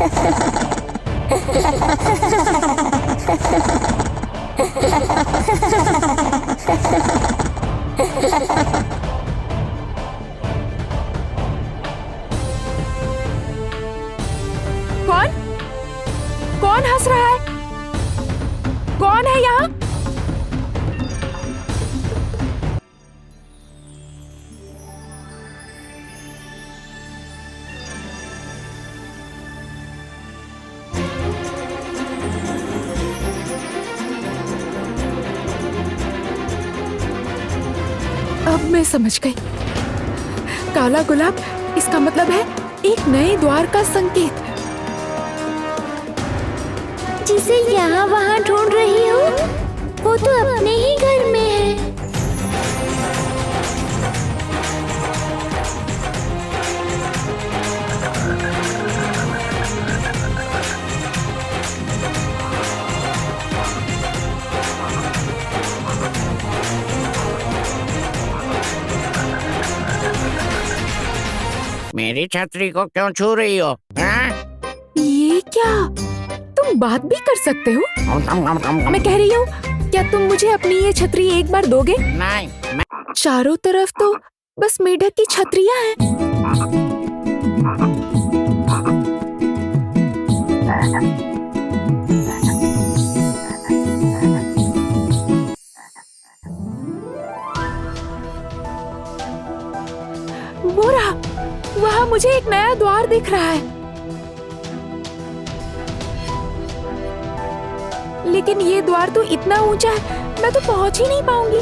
कौन कौन हंस रहा है? कौन है यहाँ? अब मैं समझ गई। काला गुलाब, इसका मतलब है एक नए द्वार का संकेत। जिसे यहाँ वहाँ ढूंढ रही हूँ, वो तो अपने ही घर में है। मेरी छतरी को क्यों छू रही हो? हाँ? ये क्या? तुम बात भी कर सकते हो? मैं कह रही हूँ, क्या तुम मुझे अपनी ये छतरी एक बार दोगे? नहीं, चारों तरफ तो बस मेढक की छतरियाँ हैं। वो रहा, वहाँ मुझे एक नया द्वार दिख रहा है। लेकिन ये द्वार तो इतना ऊंचा है, मैं तो पहुंच ही नहीं पाऊंगी।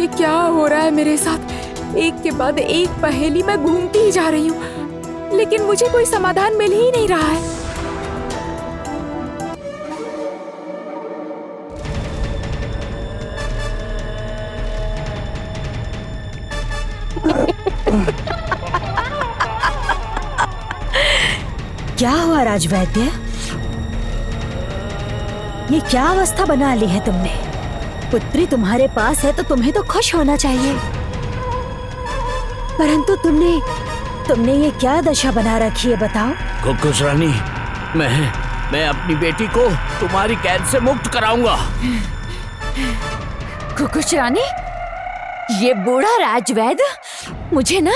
ये क्या हो रहा है मेरे साथ? एक के बाद एक पहेली मैं घूमती ही जा रही हूँ, लेकिन मुझे कोई समाधान मिल ही नहीं रहा है। क्या हुआ राजवैद्य? ये क्या अवस्था बना ली है तुमने? पुत्री तुम्हारे पास है तो तुम्हें तो खुश होना चाहिए, परंतु तुमने ये क्या दशा बना रखी है, बताओ। कुकुश रानी, मैं अपनी बेटी को तुम्हारी कैद से मुक्त कराऊंगा। कुकुश रानी, ये बूढ़ा राजवैद्य मुझे ना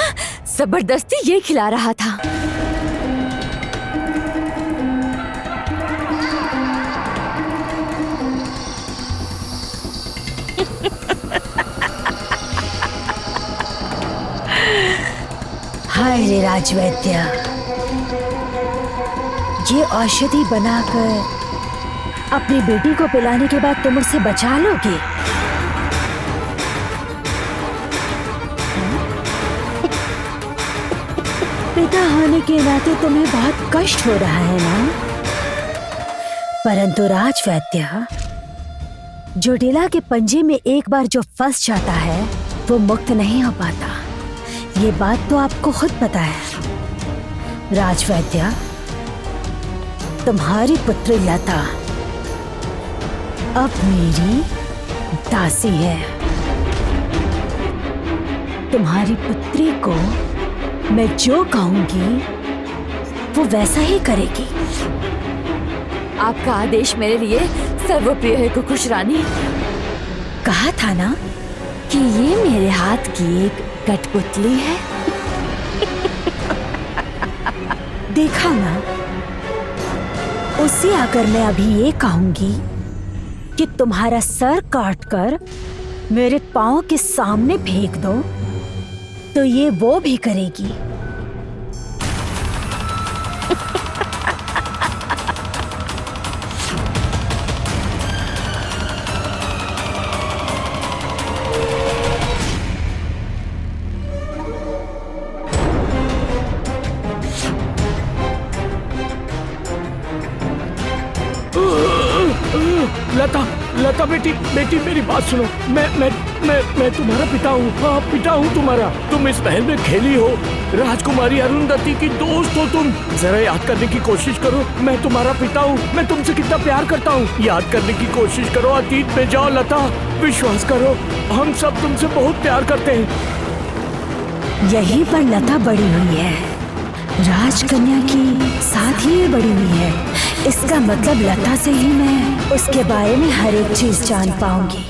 जबरदस्ती ये खिला रहा था। हाय रे राजवैद्य, ये औषधि बनाकर अपनी बेटी को पिलाने के बाद तुम उसे बचा लोगे? पिता होने के नाते तुम्हें बहुत कष्ट हो रहा है ना? परंतु राजवैद्य, जो डिला के पंजे में एक बार जो फंस जाता है वो मुक्त नहीं हो पाता। ये बात तो आपको खुद पता है। राजवैद्य, तुम्हारी पुत्री लता अब मेरी दासी है। तुम्हारी पुत्री को मैं जो कहूंगी वो वैसा ही करेगी। आपका आदेश मेरे लिए सर्वप्रिय है कुकुश रानी। कहा था ना कि ये मेरे हाथ की एक कठपुतली है। देखा ना, उसे अगर मैं अभी ये कहूंगी कि तुम्हारा सर काटकर मेरे पांव के सामने फेंक दो, तो ये वो भी करेगी। लता बेटी मेरी बात सुनो। मैं तुम्हारा पिता हूँ। हाँ, पिता हूँ तुम्हारा। तुम इस महल में खेली हो, राजकुमारी अरुंधति की दोस्त हो तुम। जरा याद करने की कोशिश करो, मैं तुम्हारा पिता हूँ, मैं तुमसे कितना प्यार करता हूँ। याद करने की कोशिश करो, अतीत में जाओ लता, विश्वास करो, हम सब तुमसे बहुत प्यार करते हैं। यहीं पर लता बड़ी हुई है, राजकन्या की साथ ही ये बड़ी हुई है। इसका मतलब लता से ही मैं उसके बारे में हर एक चीज जान पाऊंगी।